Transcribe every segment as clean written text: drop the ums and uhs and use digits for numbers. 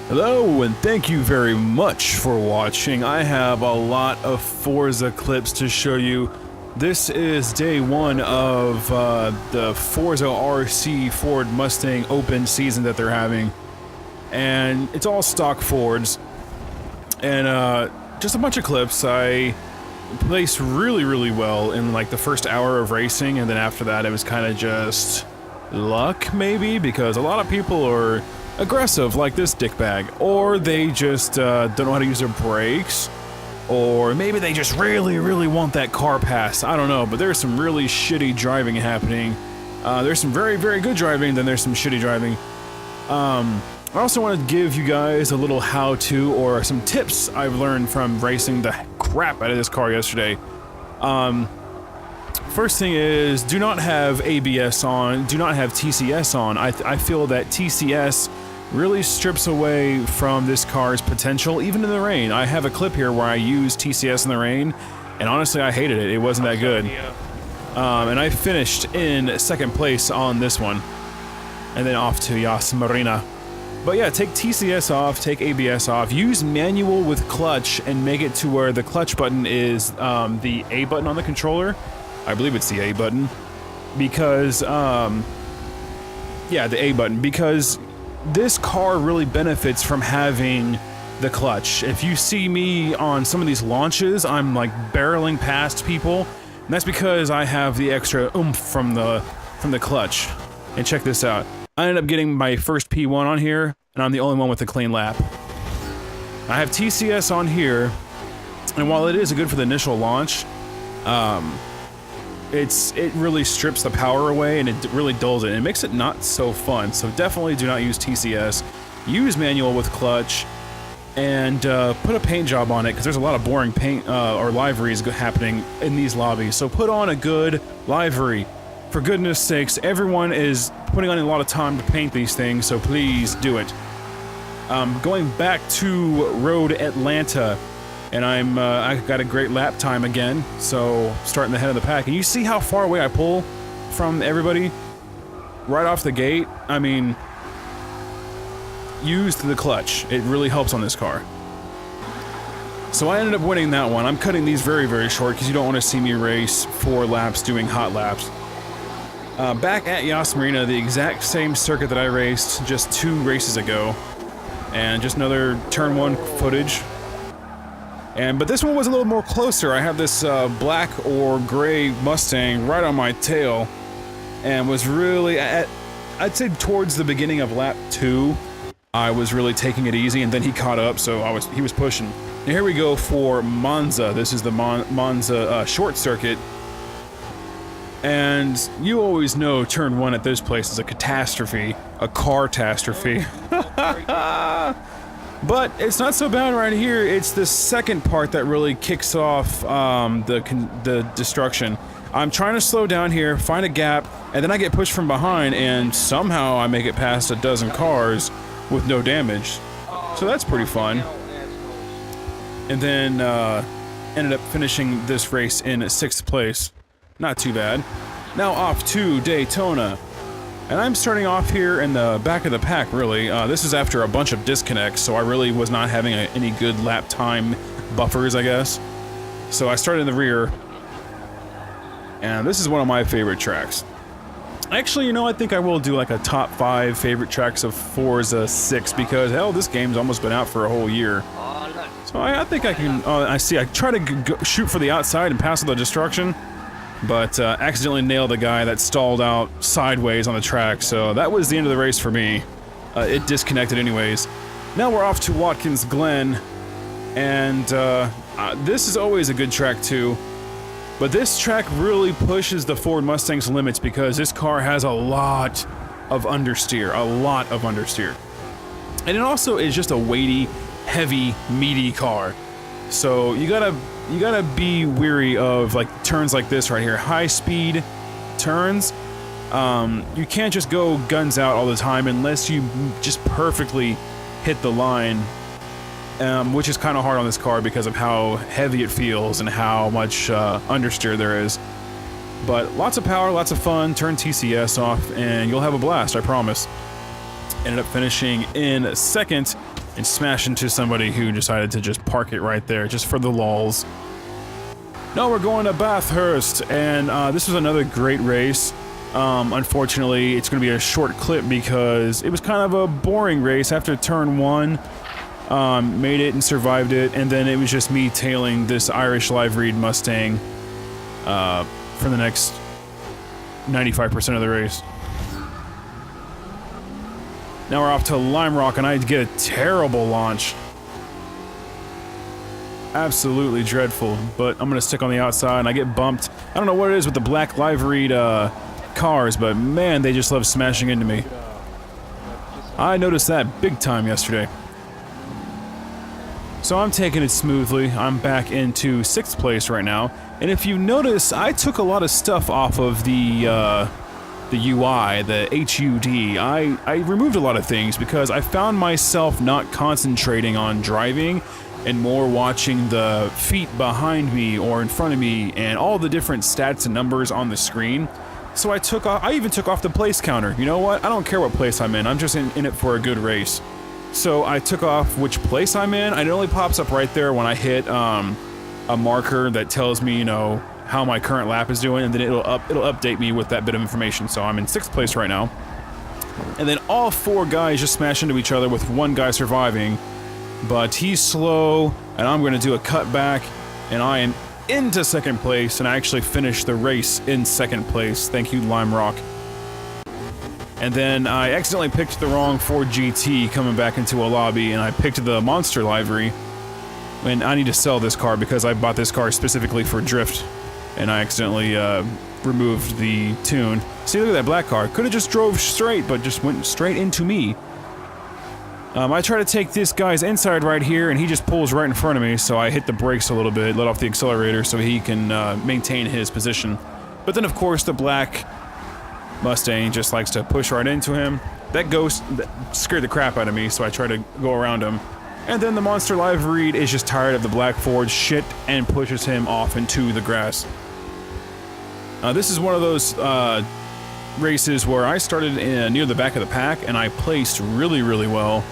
Hello, and thank you very much for watching. I have a lot of Forza clips to show you. This is day one of the Forza RC Ford Mustang open season that they're having. And it's all stock Fords. And just a bunch of clips. I placed really well in like the first hour of racing, and then after that it was kind of just luck, maybe, because a lot of people are aggressive like this dickbag, or they just don't know how to use their brakes, or maybe they just really want that car pass. I don't know, but there's some really shitty driving happening. There's some very good driving, then there's some shitty driving. I also want to give you guys a little how-to or some tips I've learned from racing the crap out of this car yesterday. First thing is, do not have ABS on, do not have TCS on. I feel that TCS really strips away from this car's potential, even in the rain. I have a clip here where I used TCS in the rain, and honestly I hated it. It wasn't that good. And I finished in second place on this one, and then off to Yas Marina. But yeah, take TCS off, take ABS off, use manual with clutch, and make it to where the clutch button is the A button on the controller. I believe it's the A button, because, yeah, the A button, because this car really benefits from having the clutch. If you see me on some of these launches, I'm like barreling past people, and that's because I have the extra oomph from the clutch. And check this out. I ended up getting my first P1 on here, and I'm the only one with a clean lap. I have TCS on here, and while it is good for the initial launch, it really strips the power away, and it really dulls it. It makes it not so fun, so definitely do not use TCS. Use manual with clutch, and put a paint job on it, because there's a lot of boring paint or liveries happening in these lobbies. So put on a good livery. For goodness sakes, everyone is putting on a lot of time to paint these things, so please do it. Going back to Road Atlanta, and I got a great lap time again, so starting the head of the pack. And you see how far away I pull from everybody? Right off the gate. I mean, use the clutch. It really helps on this car. So I ended up winning that one. I'm cutting these very short because you don't want to see me race 4 laps doing hot laps. Back at Yas Marina, the exact same circuit that I raced just 2 races ago. And just another turn 1 footage. But this one was a little more closer. I have this black or gray Mustang right on my tail, and was really I'd say towards the beginning of lap 2, I was really taking it easy, and then he caught up, so he was pushing. And here we go for Monza. This is the Monza short circuit, and you always know turn 1 at this place is a catastrophe, a car-tastrophe. But it's not so bad right here. It's the second part that really kicks off the destruction. I'm trying to slow down here, find a gap, and then I get pushed from behind, and somehow I make it past a dozen cars with no damage. So that's pretty fun. And then ended up finishing this race in 6th place. Not too bad. Now off to Daytona. And I'm starting off here in the back of the pack, really. This is after a bunch of disconnects, so I really was not having any good lap time buffers, I guess. So I started in the rear. And this is one of my favorite tracks. Actually, you know, I think I will do like a top 5 favorite tracks of Forza 6, because, hell, this game's almost been out for a whole year. So I think I can... I see, I try to shoot for the outside and pass the destruction, but accidentally nailed a guy that stalled out sideways on the track, so that was the end of the race for me. It disconnected anyways. Now we're off to Watkins Glen, and this is always a good track too, but this track really pushes the Ford Mustang's limits because this car has a lot of understeer, And it also is just a weighty, heavy, meaty car. So you gotta be weary of like turns like this right here, high speed turns. You can't just go guns out all the time unless you just perfectly hit the line, which is kind of hard on this car because of how heavy it feels and how much understeer there is. But lots of power, lots of fun. Turn TCS off and you'll have a blast, I promise. Ended up finishing in 2nd and smash into somebody who decided to just park it right there, just for the lulz. Now we're going to Bathurst, and this was another great race. Unfortunately, it's going to be a short clip because it was kind of a boring race after turn 1. Made it and survived it, and then it was just me tailing this Irish liveried Mustang for the next 95% of the race. Now we're off to Lime Rock, and I get a terrible launch. Absolutely dreadful, but I'm gonna stick on the outside, and I get bumped. I don't know what it is with the black liveried cars, but man, they just love smashing into me. I noticed that big time yesterday. So I'm taking it smoothly. I'm back into 6th place right now, and if you notice, I took a lot of stuff off of the UI, the HUD. I removed a lot of things because I found myself not concentrating on driving and more watching the feet behind me or in front of me and all the different stats and numbers on the screen. So I even took off the place counter. You know what? I don't care what place I'm in. I'm just in it for a good race. So I took off which place I'm in, and it only pops up right there when I hit a marker that tells me, you know, how my current lap is doing, and then it'll update me with that bit of information. So I'm in 6th place right now. And then all 4 guys just smash into each other with one guy surviving. But he's slow, and I'm going to do a cutback, and I am into 2nd place, and I actually finished the race in 2nd place. Thank you, Lime Rock. And then I accidentally picked the wrong Ford GT coming back into a lobby, and I picked the Monster livery. And I need to sell this car because I bought this car specifically for drift, and I accidentally removed the tune. See, look at that black car. Could have just drove straight, but just went straight into me. I try to take this guy's inside right here, and he just pulls right in front of me, so I hit the brakes a little bit, let off the accelerator so he can maintain his position. But then, of course, the black Mustang just likes to push right into him. That ghost scared the crap out of me, so I try to go around him. And then the Monster liveried is just tired of the black Ford shit and pushes him off into the grass. This is one of those races where I started near the back of the pack, and I placed really, really well.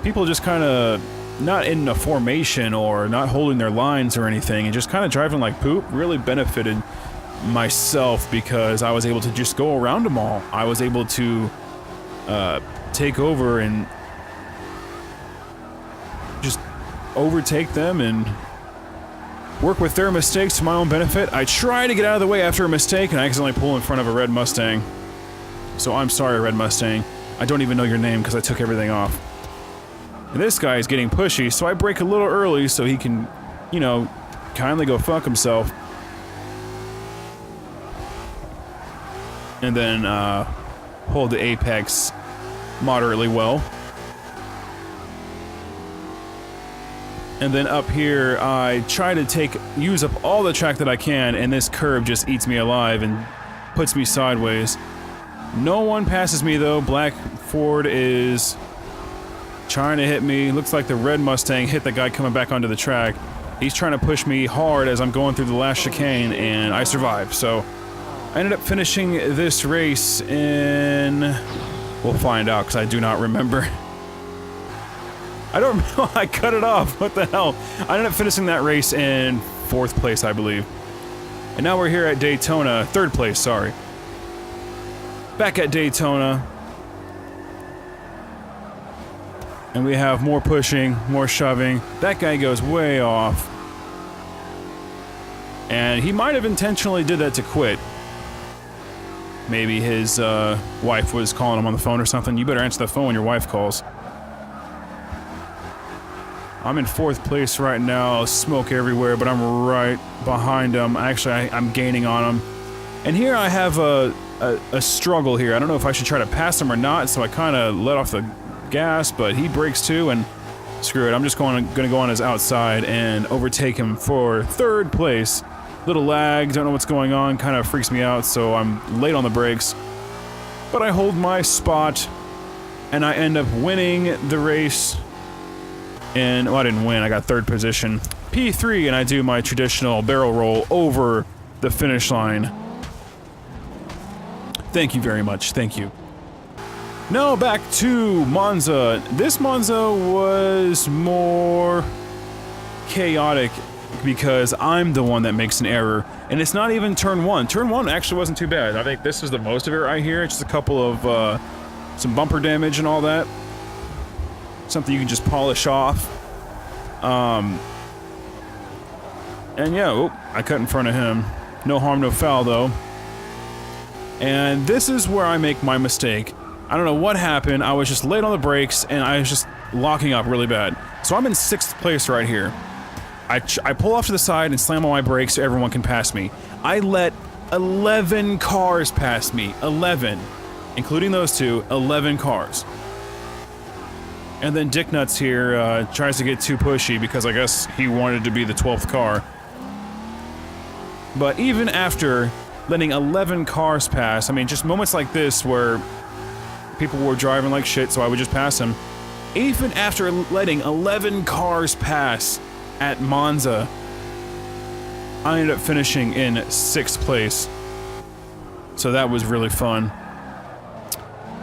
People just kind of not in a formation or not holding their lines or anything, and just kind of driving like poop really benefited myself because I was able to just go around them all. I was able to take over and just overtake them and work with their mistakes to my own benefit. I try to get out of the way after a mistake, and I accidentally pull in front of a red Mustang. So I'm sorry, Red Mustang. I don't even know your name because I took everything off. And this guy is getting pushy, so I brake a little early so he can, you know, kindly go fuck himself. And then hold the apex moderately well. And then up here, I try to use up all the track that I can, and this curb just eats me alive and puts me sideways. No one passes me though. Black Ford is trying to hit me. Looks like the red Mustang hit the guy coming back onto the track. He's trying to push me hard as I'm going through the last chicane, and I survived. So I ended up finishing this race in... We'll find out, because I do not remember. I don't know. I cut it off. What the hell? I ended up finishing that race in 4th place, I believe. And now we're here at Daytona. 3rd place, sorry. Back at Daytona. And we have more pushing, more shoving. That guy goes way off. And he might have intentionally did that to quit. Maybe his wife was calling him on the phone or something. You better answer the phone when your wife calls. I'm in 4th place right now, smoke everywhere, but I'm right behind him. Actually, I'm gaining on him. And here I have a struggle here. I don't know if I should try to pass him or not, so I kind of let off the gas, but he brakes too, and screw it. I'm just gonna go on his outside and overtake him for 3rd place. Little lag, don't know what's going on, kind of freaks me out, so I'm late on the brakes. But I hold my spot, and I end up winning the race. And, well, I didn't win, I got 3rd position. P3, and I do my traditional barrel roll over the finish line. Thank you very much, thank you. Now back to Monza. This Monza was more chaotic because I'm the one that makes an error, and it's not even turn 1. Turn 1 actually wasn't too bad. I think this is the most of it right here. It's just a couple of some bumper damage and all that. Something you can just polish off. And yeah, oh, I cut in front of him. No harm, no foul though. And this is where I make my mistake. I don't know what happened. I was just late on the brakes and I was just locking up really bad. So I'm in 6th place right here. I pull off to the side and slam on my brakes so everyone can pass me. I let 11 cars pass me. 11. Including those two, 11 cars. And then Dick Nuts here tries to get too pushy because I guess he wanted to be the 12th car. But even after letting 11 cars pass, I mean, just moments like this where people were driving like shit, so I would just pass them. Even after letting 11 cars pass at Monza, I ended up finishing in 6th place. So that was really fun.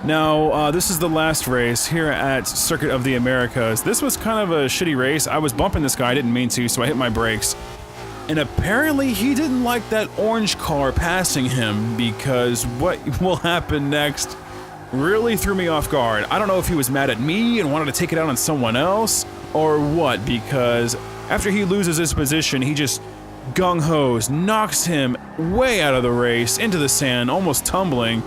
Now, this is the last race here at Circuit of the Americas. This was kind of a shitty race. I was bumping this guy, I didn't mean to, so I hit my brakes. And apparently he didn't like that orange car passing him, because what will happen next really threw me off guard. I don't know if he was mad at me and wanted to take it out on someone else, or what, because after he loses his position, he just gung-hos, knocks him way out of the race, into the sand, almost tumbling.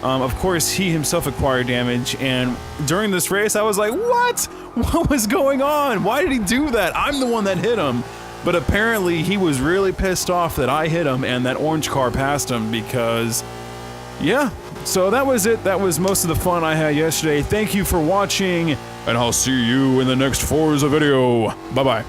Of course, he himself acquired damage, and during this race, I was like, what? What was going on? Why did he do that? I'm the one that hit him. But apparently, he was really pissed off that I hit him and that orange car passed him because, yeah. So that was it. That was most of the fun I had yesterday. Thank you for watching, and I'll see you in the next Forza video. Bye-bye.